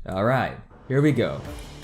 Alright, here we go.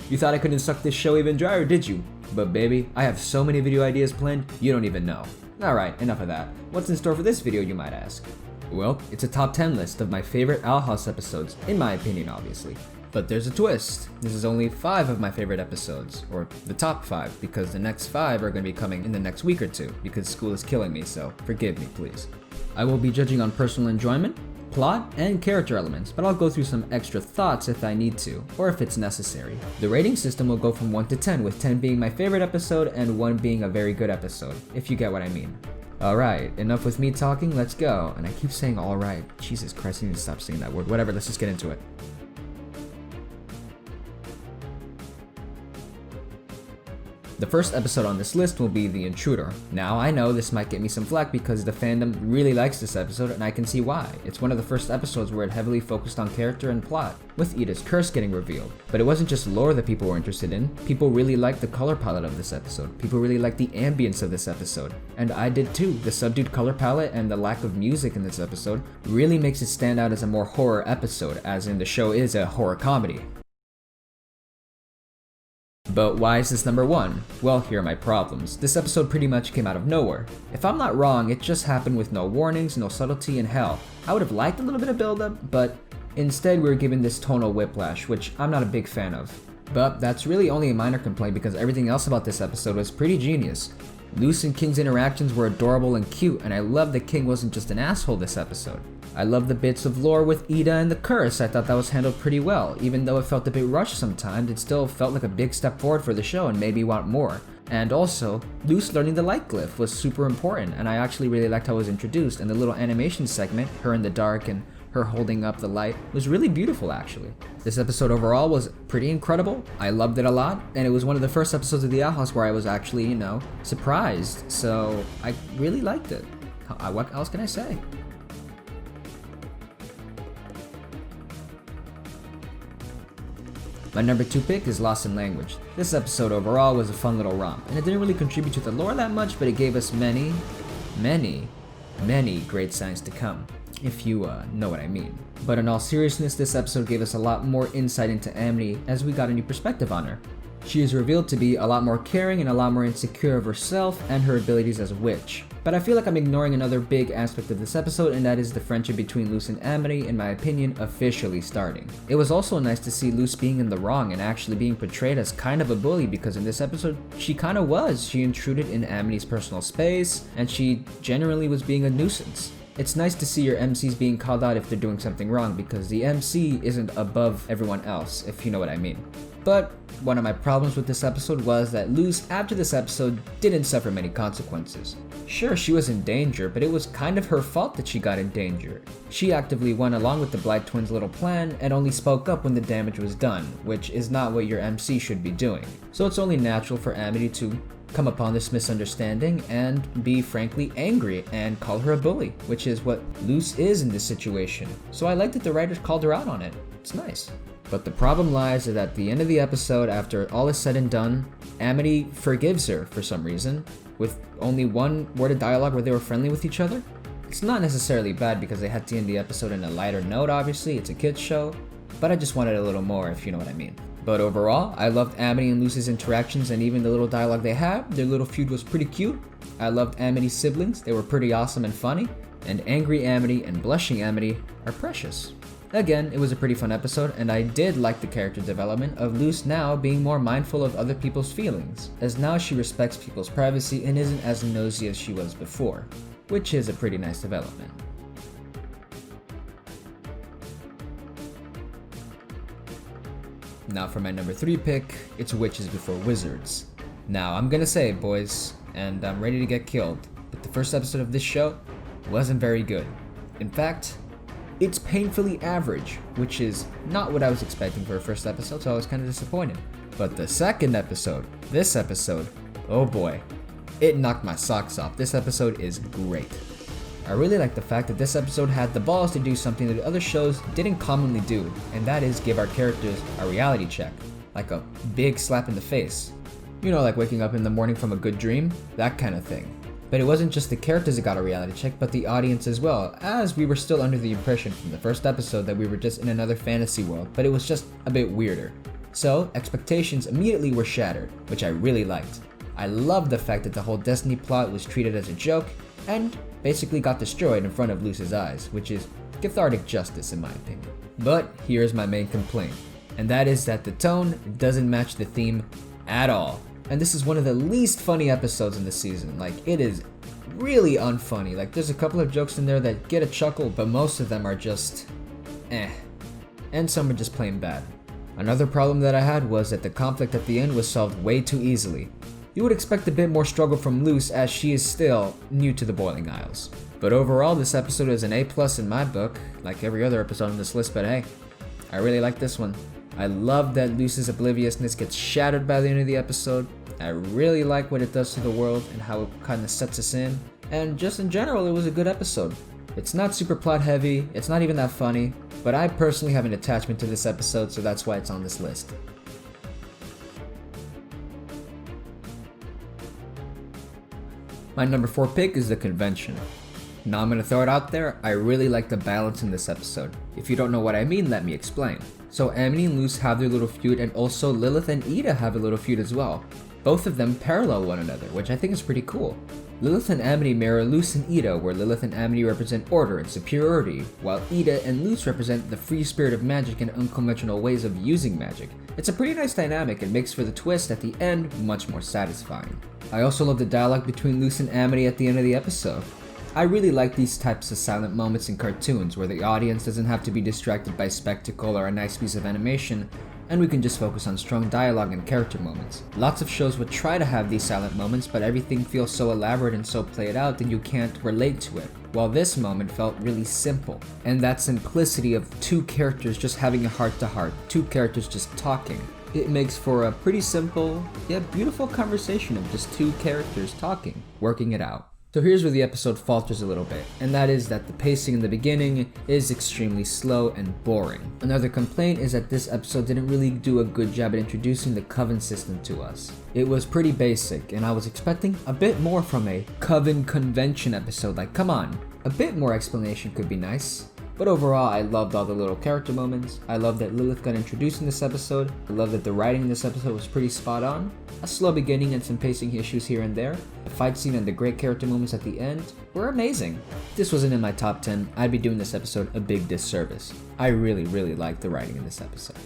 You thought I couldn't suck this show even drier, did you? But baby, I have so many video ideas planned, you don't even know. Alright, enough of that. What's in store for this video, you might ask? Well, it's a top 10 list of my favorite Owl House episodes, in my opinion obviously. But there's a twist. This is only 5 of my favorite episodes, or the top 5, because the next 5 are going to be coming in the next week or two, because school is killing me, so forgive me please. I will be judging on personal enjoyment, plot, and character elements, but I'll go through some extra thoughts if I need to, or if it's necessary. The rating system will go from 1 to 10, with 10 being my favorite episode and 1 being a very good episode, if you get what I mean. Alright, enough with me talking, let's go. And I keep saying alright. Jesus Christ, I need to stop saying that word. Whatever, let's just get into it. The first episode on this list will be The Intruder. Now, I know this might get me some flack because the fandom really likes this episode, and I can see why. It's one of the first episodes where it heavily focused on character and plot, with Ida's curse getting revealed. But it wasn't just lore that people were interested in. People really liked the color palette of this episode. People really liked the ambience of this episode. And I did too. The subdued color palette and the lack of music in this episode really makes it stand out as a more horror episode, as in the show is a horror comedy. But why is this number 1? Well, here are my problems. This episode pretty much came out of nowhere. If I'm not wrong, it just happened with no warnings, no subtlety, and hell. I would have liked a little bit of build-up, but instead we were given this tonal whiplash, which I'm not a big fan of. But that's really only a minor complaint because everything else about this episode was pretty genius. Luce and King's interactions were adorable and cute, and I love that King wasn't just an asshole this episode. I love the bits of lore with Ida and the curse. I thought that was handled pretty well. Even though it felt a bit rushed sometimes, it still felt like a big step forward for the show and made me want more. And also, Luce learning the light glyph was super important, and I actually really liked how it was introduced, and the little animation segment, her in the dark and her holding up the light, was really beautiful actually. This episode overall was pretty incredible. I loved it a lot, and it was one of the first episodes of the Owl House where I was actually, surprised. So I really liked it. What else can I say? My number 2 pick is Lost in Language. This episode overall was a fun little romp, and it didn't really contribute to the lore that much, but it gave us many great signs to come, if you know what I mean. But in all seriousness, this episode gave us a lot more insight into Amity as we got a new perspective on her. She is revealed to be a lot more caring and a lot more insecure of herself and her abilities as a witch. But I feel like I'm ignoring another big aspect of this episode, and that is the friendship between Luce and Amity, in my opinion, officially starting. It was also nice to see Luce being in the wrong and actually being portrayed as kind of a bully, because in this episode, she kind of was. She intruded in Amity's personal space, and she generally was being a nuisance. It's nice to see your MCs being called out if they're doing something wrong, because the MC isn't above everyone else, if you know what I mean. But one of my problems with this episode was that Luce, after this episode, didn't suffer many consequences. Sure, she was in danger, but it was kind of her fault that she got in danger. She actively went along with the Blight Twins' little plan and only spoke up when the damage was done, which is not what your MC should be doing. So it's only natural for Amity to come upon this misunderstanding and be frankly angry and call her a bully, which is what Luce is in this situation. So I like that the writers called her out on it. It's nice. But the problem lies is at the end of the episode, after all is said and done, Amity forgives her for some reason, with only one word of dialogue where they were friendly with each other. It's not necessarily bad because they had to end the episode in a lighter note, obviously, it's a kids show, but I just wanted a little more, if you know what I mean. But overall, I loved Amity and Luce's interactions and even the little dialogue they had. Their little feud was pretty cute. I loved Amity's siblings, they were pretty awesome and funny, and angry Amity and blushing Amity are precious. Again, it was a pretty fun episode, and I did like the character development of Luce now being more mindful of other people's feelings, as now she respects people's privacy and isn't as nosy as she was before, which is a pretty nice development. Now for my number 3 pick, it's Witches Before Wizards. Now I'm gonna say, boys, and I'm ready to get killed, but the first episode of this show wasn't very good. In fact, it's painfully average, which is not what I was expecting for a first episode, so I was kind of disappointed. But the second episode, this episode, oh boy, it knocked my socks off. This episode is great. I really like the fact that this episode had the balls to do something that other shows didn't commonly do, and that is give our characters a reality check, like a big slap in the face. You know, like waking up in the morning from a good dream, that kind of thing. But it wasn't just the characters that got a reality check, but the audience as well, as we were still under the impression from the first episode that we were just in another fantasy world, but it was just a bit weirder. So, expectations immediately were shattered, which I really liked. I loved the fact that the whole Destiny plot was treated as a joke, and basically got destroyed in front of Luce's eyes, which is cathartic justice in my opinion. But here's my main complaint, and that is that the tone doesn't match the theme at all. And this is one of the least funny episodes in the season. Like, it is really unfunny. Like, there's a couple of jokes in there that get a chuckle, but most of them are just eh. And some are just plain bad. Another problem that I had was that the conflict at the end was solved way too easily. You would expect a bit more struggle from Luce, as she is still new to the Boiling Isles. But overall, this episode is an A+ in my book, like every other episode on this list, but hey, I really like this one. I love that Luce's obliviousness gets shattered by the end of the episode. I really like what it does to the world and how it kind of sets us in. And just in general, it was a good episode. It's not super plot heavy, it's not even that funny, but I personally have an attachment to this episode, so that's why it's on this list. My number 4 pick is The Convention. Now I'm gonna throw it out there, I really like the balance in this episode. If you don't know what I mean, let me explain. So Amity and Luce have their little feud, and also Lilith and Ida have a little feud as well. Both of them parallel one another, which I think is pretty cool. Lilith and Amity mirror Luce and Ida, where Lilith and Amity represent order and superiority, while Ida and Luce represent the free spirit of magic and unconventional ways of using magic. It's a pretty nice dynamic and makes for the twist at the end much more satisfying. I also love the dialogue between Luce and Amity at the end of the episode. I really like these types of silent moments in cartoons where the audience doesn't have to be distracted by spectacle or a nice piece of animation, and we can just focus on strong dialogue and character moments. Lots of shows would try to have these silent moments, but everything feels so elaborate and so played out that you can't relate to it, while this moment felt really simple. And that simplicity of two characters just having a heart-to-heart, two characters just talking, it makes for a pretty simple, yet beautiful conversation of just two characters talking, working it out. So here's where the episode falters a little bit, and that is that the pacing in the beginning is extremely slow and boring. Another complaint is that this episode didn't really do a good job at introducing the Coven system to us. It was pretty basic, and I was expecting a bit more from a Coven convention episode. Like, come on, a bit more explanation could be nice. But overall, I loved all the little character moments. I love that Lilith got introduced in this episode. I love that the writing in this episode was pretty spot on. A slow beginning and some pacing issues here and there. The fight scene and the great character moments at the end were amazing. If this wasn't in my top 10, I'd be doing this episode a big disservice. I really liked the writing in this episode.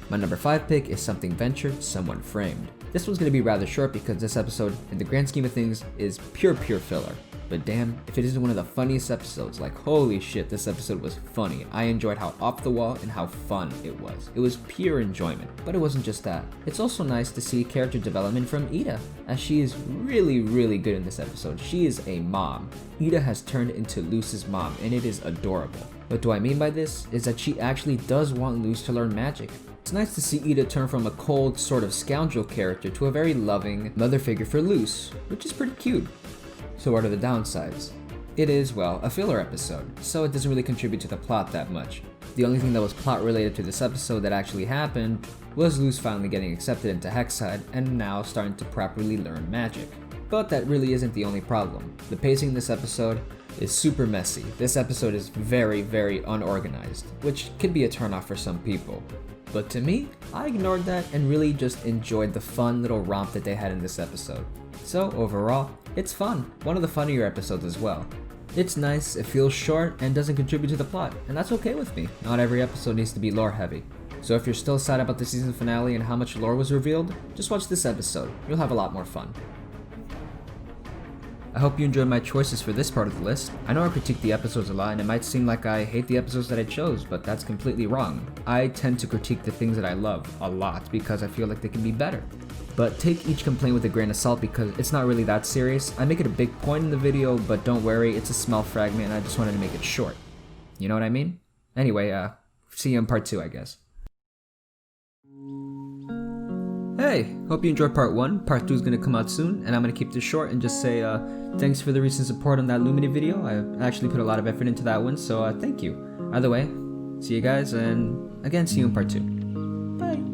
My number 5 pick is Something Ventured, Someone Framed. This one's going to be rather short because this episode, in the grand scheme of things, is pure filler. But damn, if it isn't one of the funniest episodes, like holy shit, this episode was funny. I enjoyed how off the wall and how fun it was. It was pure enjoyment. But it wasn't just that. It's also nice to see character development from Ida, as she is really good in this episode. She is a mom. Ida has turned into Luce's mom, and it is adorable. What do I mean by this? Is that she actually does want Luce to learn magic. It's nice to see Ida turn from a cold, sort of scoundrel character to a very loving mother figure for Luce, which is pretty cute. So what are the downsides? It is, well, a filler episode, so it doesn't really contribute to the plot that much. The only thing that was plot related to this episode that actually happened was Luce finally getting accepted into Hexside and now starting to properly learn magic. But that really isn't the only problem. The pacing in this episode is super messy. This episode is very unorganized, which could be a turnoff for some people. But to me, I ignored that and really just enjoyed the fun little romp that they had in this episode. So overall, it's fun. One of the funnier episodes as well. It's nice, it feels short, and doesn't contribute to the plot, and that's okay with me. Not every episode needs to be lore heavy. So if you're still sad about the season finale and how much lore was revealed, just watch this episode. You'll have a lot more fun. I hope you enjoyed my choices for this part of the list. I know I critique the episodes a lot and it might seem like I hate the episodes that I chose, but that's completely wrong. I tend to critique the things that I love a lot because I feel like they can be better. But take each complaint with a grain of salt because it's not really that serious. I make it a big point in the video, but don't worry, it's a small fragment and I just wanted to make it short. You know what I mean? Anyway, see you in part 2, I guess. Hey, hope you enjoyed part 1. Part 2 is going to come out soon, and I'm going to keep this short and just say thanks for the recent support on that Lumini video. I actually put a lot of effort into that one, so thank you. Either way, see you guys, and again, see you in part 2. Bye.